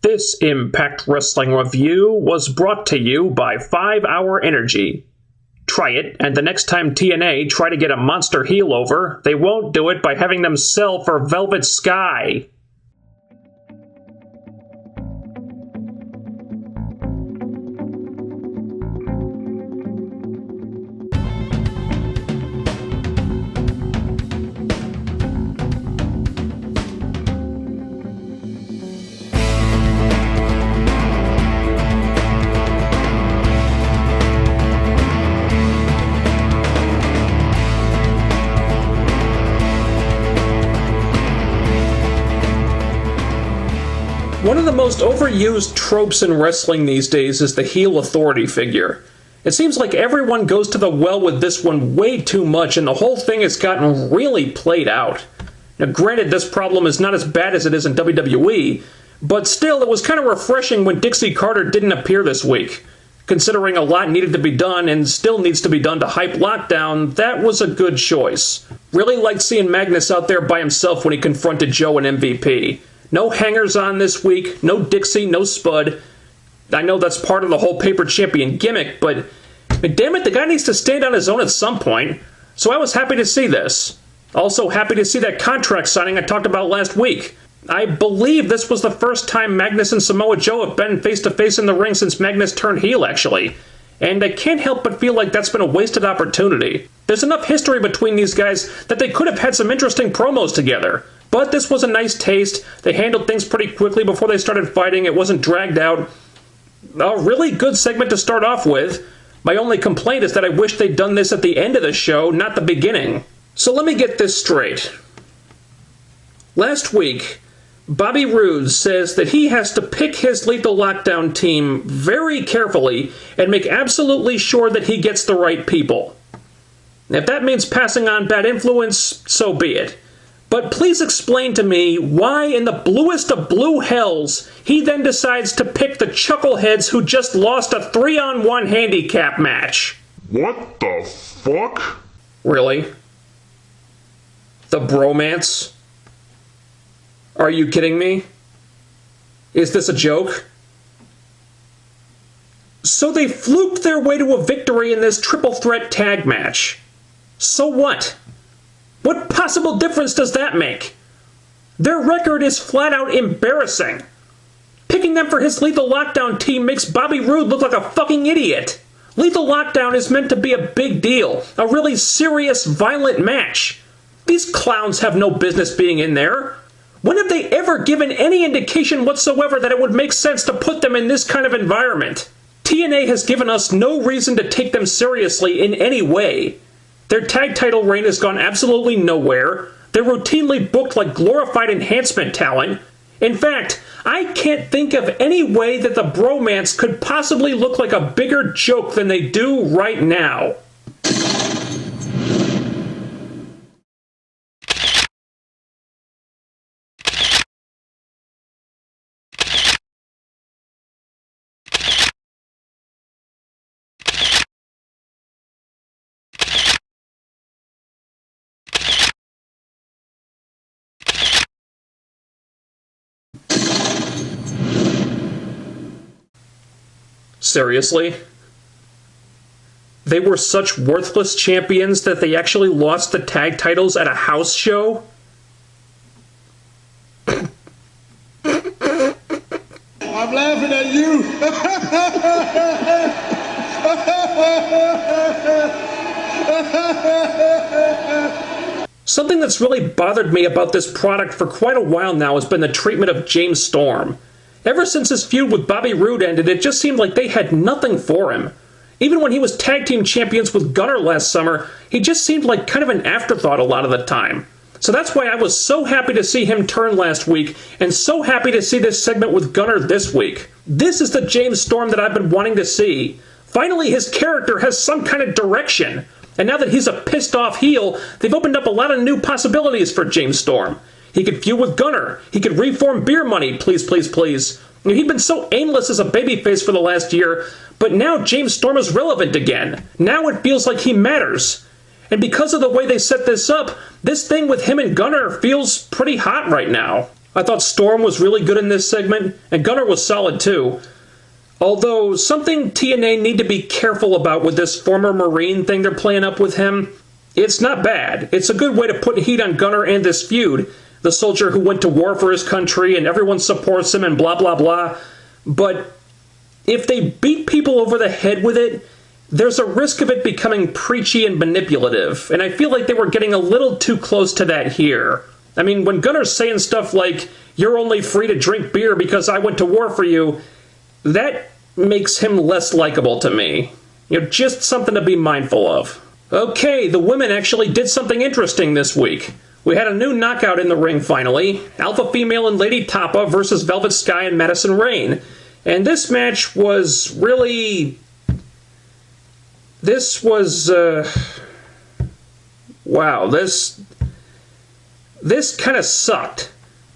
This Impact Wrestling review was brought to you by 5 Hour Energy. Try it, and the next time TNA try to get a monster heel over, they won't do it by having them sell for Velvet Sky. One of the most overused tropes in wrestling these days is the heel authority figure. It seems like everyone goes to the well with this one way too much, and the whole thing has gotten really played out. Now, granted, this problem is not as bad as it is in WWE, but still, it was kind of refreshing when Dixie Carter didn't appear this week. Considering a lot needed to be done and still needs to be done to hype Lockdown, that was a good choice. Really liked seeing Magnus out there by himself when he confronted Joe and MVP. No hangers-on this week, no Dixie, no Spud. I know that's part of the whole paper champion gimmick, but damn it, the guy needs to stand on his own at some point. So I was happy to see this. Also happy to see that contract signing I talked about last week. I believe this was the first time Magnus and Samoa Joe have been face-to-face in the ring since Magnus turned heel, actually. And I can't help but feel like that's been a wasted opportunity. There's enough history between these guys that they could have had some interesting promos together. But this was a nice taste. They handled things pretty quickly before they started fighting. It wasn't dragged out. A really good segment to start off with. My only complaint is that I wish they'd done this at the end of the show, not the beginning. So let me get this straight. Last week, Bobby Roode says that he has to pick his Lethal Lockdown team very carefully and make absolutely sure that he gets the right people. If that means passing on bad influence, so be it. But please explain to me why in the bluest of blue hells he then decides to pick the chuckleheads who just lost a 3-on-1 handicap match. What the fuck? Really? The bromance? Are you kidding me? Is this a joke? So they fluked their way to a victory in this triple threat tag match. So what? What possible difference does that make? Their record is flat out embarrassing. Picking them for his Lethal Lockdown team makes Bobby Roode look like a fucking idiot. Lethal Lockdown is meant to be a big deal, a really serious, violent match. These clowns have no business being in there. When have they ever given any indication whatsoever that it would make sense to put them in this kind of environment? TNA has given us no reason to take them seriously in any way. Their tag title reign has gone absolutely nowhere. They're routinely booked like glorified enhancement talent. In fact, I can't think of any way that the bromance could possibly look like a bigger joke than they do right now. Seriously? They were such worthless champions that they actually lost the tag titles at a house show? I'm laughing at you. Something that's really bothered me about this product for quite a while now has been the treatment of James Storm. Ever since his feud with Bobby Roode ended, it just seemed like they had nothing for him. Even when he was tag team champions with Gunner last summer, he just seemed like kind of an afterthought a lot of the time. So that's why I was so happy to see him turn last week, and so happy to see this segment with Gunner this week. This is the James Storm that I've been wanting to see. Finally, his character has some kind of direction. And now that he's a pissed off heel, they've opened up a lot of new possibilities for James Storm. He could feud with Gunner. He could reform Beer Money, please, please, please. He'd been so aimless as a babyface for the last year, but now James Storm is relevant again. Now it feels like he matters. And because of the way they set this up, this thing with him and Gunner feels pretty hot right now. I thought Storm was really good in this segment, and Gunner was solid too. Although, something TNA need to be careful about with this former Marine thing they're playing up with him. It's not bad. It's a good way to put heat on Gunner and this feud. The soldier who went to war for his country and everyone supports him and blah blah blah. But if they beat people over the head with it, there's a risk of it becoming preachy and manipulative. And I feel like they were getting a little too close to that here. I mean, when Gunner's saying stuff like, "You're only free to drink beer because I went to war for you," that makes him less likable to me. Just something to be mindful of. Okay, the women actually did something interesting this week. We had a new knockout in the ring finally. Alpha Female and Lady Tapa versus Velvet Sky and Madison Rayne. And this match was really... Wow, this kind of sucked.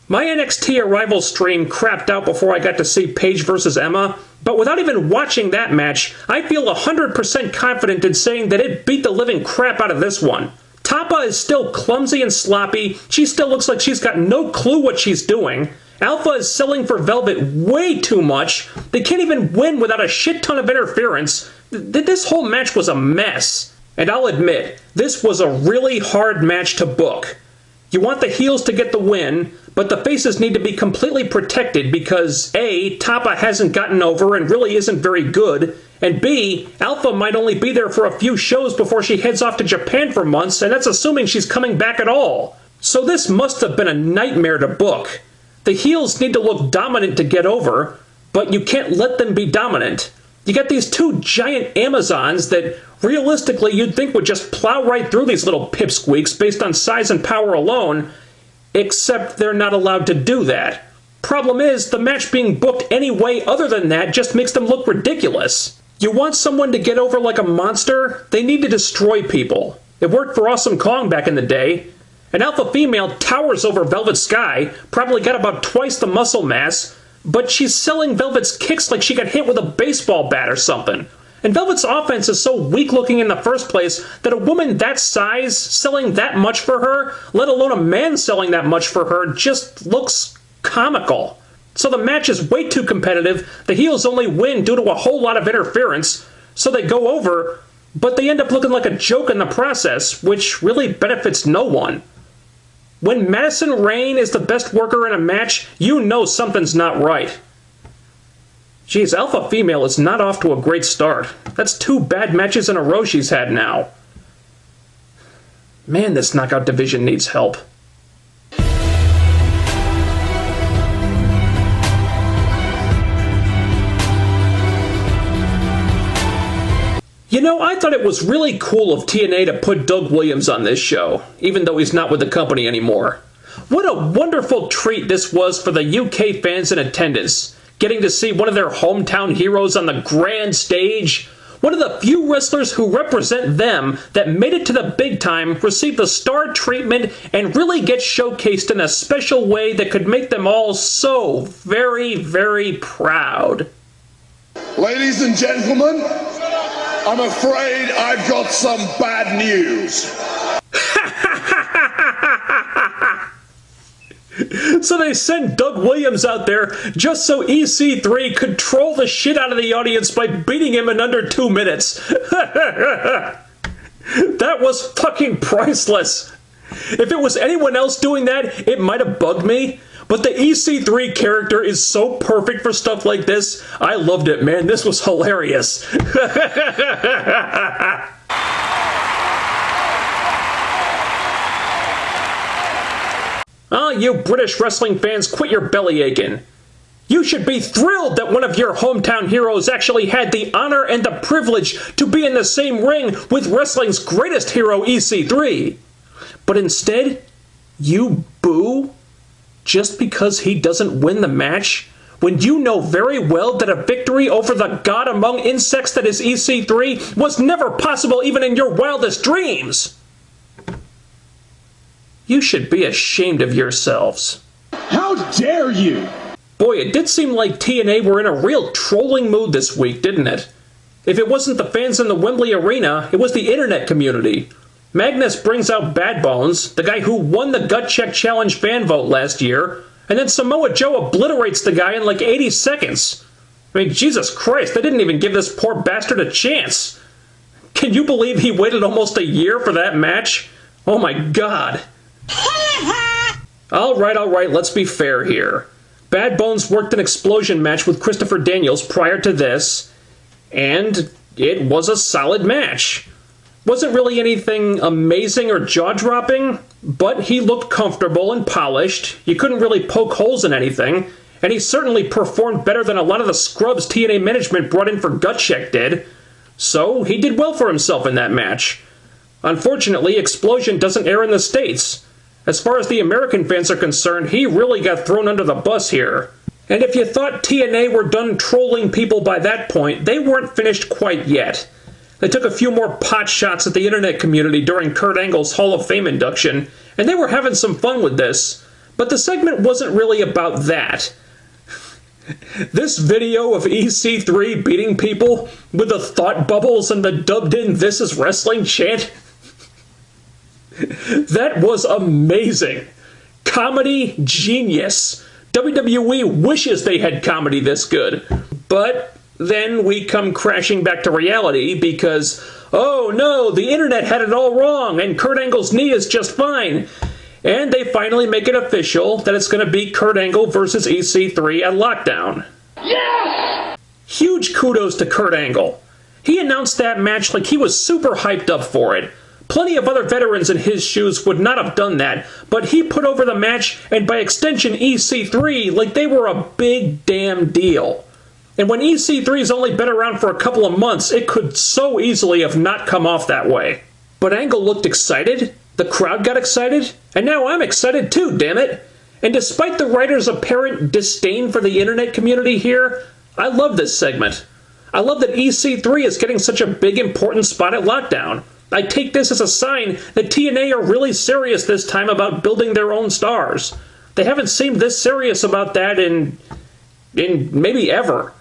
My NXT Arrival stream crapped out before I got to see Paige versus Emma, but without even watching that match, I feel 100% confident in saying that it beat the living crap out of this one. Tapa is still clumsy and sloppy, she still looks like she's got no clue what she's doing. Alpha is selling for Velvet way too much, they can't even win without a shit ton of interference. This whole match was a mess. And I'll admit, this was a really hard match to book. You want the heels to get the win, but the faces need to be completely protected because A, Tapa hasn't gotten over and really isn't very good, and B, Alpha might only be there for a few shows before she heads off to Japan for months, and that's assuming she's coming back at all. So this must have been a nightmare to book. The heels need to look dominant to get over, but you can't let them be dominant. You got these two giant Amazons that realistically you'd think would just plow right through these little pipsqueaks based on size and power alone, except they're not allowed to do that. Problem is, the match being booked any way other than that just makes them look ridiculous. You want someone to get over like a monster? They need to destroy people. It worked for Awesome Kong back in the day. An Alpha Female towers over Velvet Sky, probably got about twice the muscle mass, but she's selling Velvet's kicks like she got hit with a baseball bat or something. And Velvet's offense is so weak-looking in the first place that a woman that size selling that much for her, let alone a man selling that much for her, just looks comical. So the match is way too competitive, the heels only win due to a whole lot of interference, so they go over, but they end up looking like a joke in the process, which really benefits no one. When Madison Rayne is the best worker in a match, you know something's not right. Geez, Alpha Female is not off to a great start. That's 2 bad matches in a row she's had now. Man, this knockout division needs help. You know, I thought it was really cool of TNA to put Doug Williams on this show, even though he's not with the company anymore. What a wonderful treat this was for the UK fans in attendance, getting to see one of their hometown heroes on the grand stage. One of the few wrestlers who represent them that made it to the big time receive the star treatment and really get showcased in a special way that could make them all so very, very proud. Ladies and gentlemen, I'm afraid I've got some bad news. So they sent Doug Williams out there just so EC3 could troll the shit out of the audience by beating him in under 2 minutes. That was fucking priceless. If it was anyone else doing that, it might have bugged me. But the EC3 character is so perfect for stuff like this. I loved it, man. This was hilarious. Oh, you British wrestling fans, quit your belly aching. You should be thrilled that one of your hometown heroes actually had the honor and the privilege to be in the same ring with wrestling's greatest hero, EC3. But instead, you boo just because he doesn't win the match, when you know very well that a victory over the god among insects that is EC3 was never possible even in your wildest dreams. You should be ashamed of yourselves. How dare you! Boy, it did seem like TNA were in a real trolling mood this week, didn't it? If it wasn't the fans in the Wembley Arena, it was the internet community. Magnus brings out Bad Bones, the guy who won the Gut Check Challenge fan vote last year, And then Samoa Joe obliterates the guy in like 80 seconds. I mean, Jesus Christ, they didn't even give this poor bastard a chance. Can you believe he waited almost a year for that match? Oh my God. Alright, let's be fair here. Bad Bones worked an explosion match with Christopher Daniels prior to this, and it was a solid match. Wasn't really anything amazing or jaw-dropping, but he looked comfortable and polished. You couldn't really poke holes in anything, and he certainly performed better than a lot of the scrubs TNA management brought in for Gut Check did. So he did well for himself in that match. Unfortunately, Explosion doesn't air in the States. As far as the American fans are concerned, he really got thrown under the bus here. And if you thought TNA were done trolling people by that point, they weren't finished quite yet. They took a few more pot shots at the internet community during Kurt Angle's Hall of Fame induction, and they were having some fun with this. But the segment wasn't really about that. This video of EC3 beating people with the thought bubbles and the dubbed-in "This is Wrestling" chant, that was amazing. Comedy genius. WWE wishes they had comedy this good. But then we come crashing back to reality because, oh no, the internet had it all wrong and Kurt Angle's knee is just fine. And they finally make it official that it's going to be Kurt Angle versus EC3 at Lockdown. Yes! Huge kudos to Kurt Angle. He announced that match like he was super hyped up for it. Plenty of other veterans in his shoes would not have done that, but he put over the match, and by extension EC3, like they were a big damn deal. And when EC3's only been around for a couple of months, it could so easily have not come off that way. But Angle looked excited, the crowd got excited, and now I'm excited too, damn it! And despite the writer's apparent disdain for the internet community here, I love this segment. I love that EC3 is getting such a big important spot at Lockdown. I take this as a sign that TNA are really serious this time about building their own stars. They haven't seemed this serious about that in maybe ever.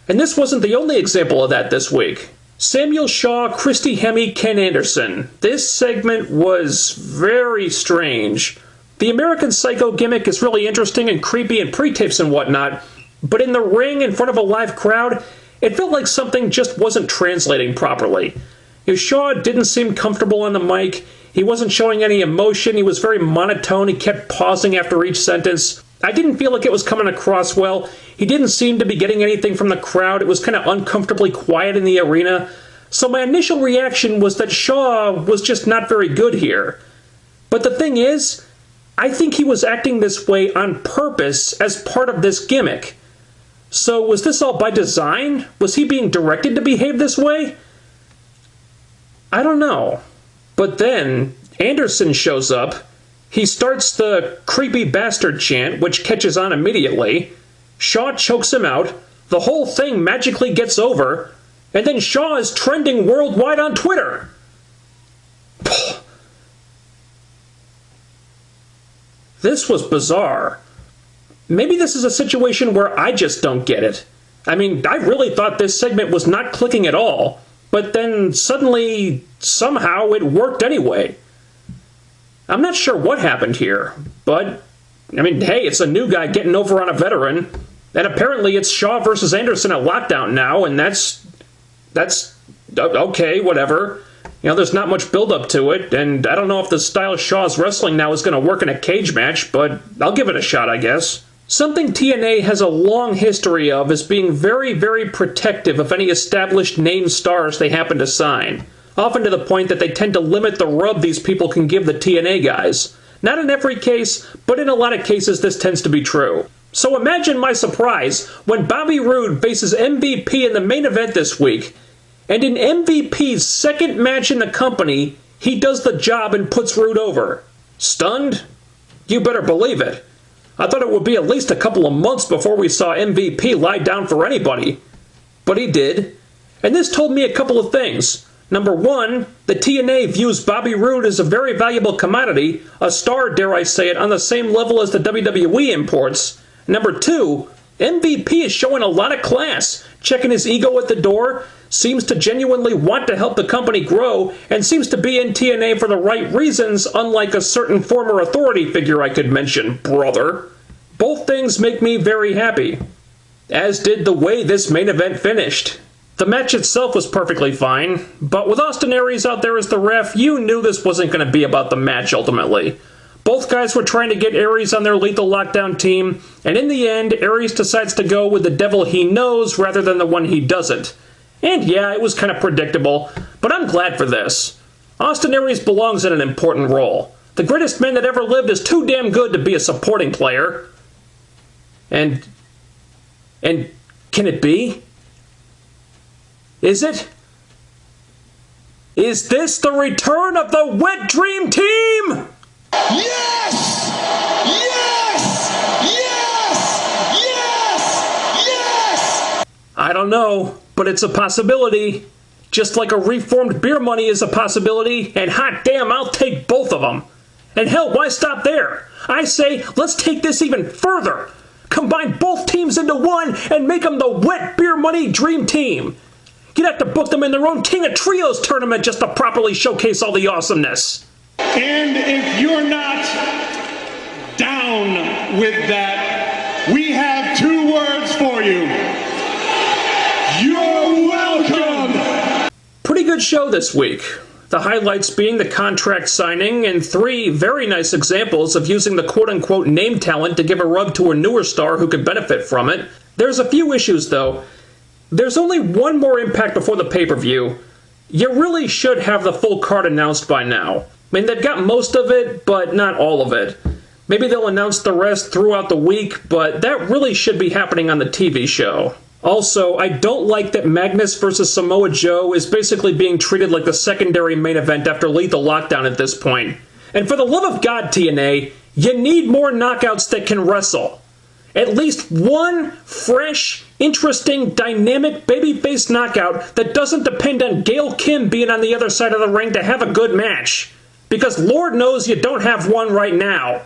And this wasn't the only example of that this week. Samuel Shaw, Christy Hemme, Ken Anderson. This segment was very strange. The American Psycho gimmick is really interesting and creepy in pre-tapes and whatnot, but in the ring in front of a live crowd, it felt like something just wasn't translating properly. Shaw didn't seem comfortable on the mic. He wasn't showing any emotion. He was very monotone. He kept pausing after each sentence. I didn't feel like it was coming across well. He didn't seem to be getting anything from the crowd. It was kind of uncomfortably quiet in the arena. So my initial reaction was that Shaw was just not very good here. But the thing is, I think he was acting this way on purpose as part of this gimmick. So was this all by design? Was he being directed to behave this way? I don't know. But then Anderson shows up. He starts the creepy bastard chant, which catches on immediately. Shaw chokes him out. The whole thing magically gets over. And then Shaw is trending worldwide on Twitter. This was bizarre. Maybe this is a situation where I just don't get it. I mean, I really thought this segment was not clicking at all. But then suddenly, somehow, it worked anyway. I'm not sure what happened here, but, I mean, hey, it's a new guy getting over on a veteran, and apparently it's Shaw versus Anderson at Lockdown now, and that's okay, whatever. You know, there's not much build-up to it, and I don't know if the style Shaw's wrestling now is going to work in a cage match, but I'll give it a shot, I guess. Something TNA has a long history of is being very, very protective of any established name stars they happen to sign. Often to the point that they tend to limit the rub these people can give the TNA guys. Not in every case, but in a lot of cases this tends to be true. So imagine my surprise when Bobby Roode faces MVP in the main event this week, and in MVP's second match in the company, he does the job and puts Roode over. Stunned? You better believe it. I thought it would be at least a couple of months before we saw MVP lie down for anybody. But he did. And this told me a couple of things. Number one, the TNA views Bobby Roode as a very valuable commodity, a star, dare I say it, on the same level as the WWE imports. Number two, MVP is showing a lot of class, checking his ego at the door, seems to genuinely want to help the company grow, and seems to be in TNA for the right reasons, unlike a certain former authority figure I could mention, brother. Both things make me very happy, as did the way this main event finished. The match itself was perfectly fine, but with Austin Aries out there as the ref, you knew this wasn't going to be about the match ultimately. Both guys were trying to get Aries on their Lethal Lockdown team, and in the end, Aries decides to go with the devil he knows rather than the one he doesn't. And yeah, it was kind of predictable, but I'm glad for this. Austin Aries belongs in an important role. The greatest man that ever lived is too damn good to be a supporting player. And can it be? Is it? Is this the return of the Wet Dream Team? Yes! Yes! Yes! Yes! Yes! I don't know, but it's a possibility. Just like a reformed Beer Money is a possibility, and hot damn, I'll take both of them. And hell, why stop there? I say, let's take this even further. Combine both teams into one and make them the Wet Beer Money Dream Team. You'd have to book them in their own King of Trios tournament just to properly showcase all the awesomeness. And if you're not down with that, we have 2 words for you. You're welcome! Pretty good show this week. The highlights being the contract signing and 3 very nice examples of using the quote-unquote name talent to give a rub to a newer star who could benefit from it. There's a few issues though. There's only one more Impact before the pay-per-view. You really should have the full card announced by now. I mean, they've got most of it, but not all of it. Maybe they'll announce the rest throughout the week, but that really should be happening on the TV show. Also, I don't like that Magnus versus Samoa Joe is basically being treated like the secondary main event after Lethal Lockdown at this point. And for the love of God, TNA, you need more knockouts that can wrestle. At least one fresh, interesting, dynamic babyface knockout that doesn't depend on Gail Kim being on the other side of the ring to have a good match. Because Lord knows you don't have one right now.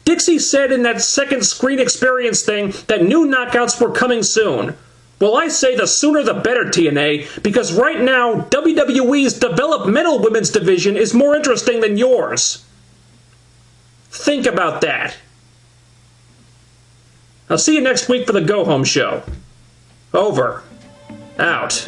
Dixie said in that second screen experience thing that new knockouts were coming soon. Well, I say the sooner the better, TNA, because right now, WWE's developmental women's division is more interesting than yours. Think about that. I'll see you next week for the Go Home Show. Over. Out.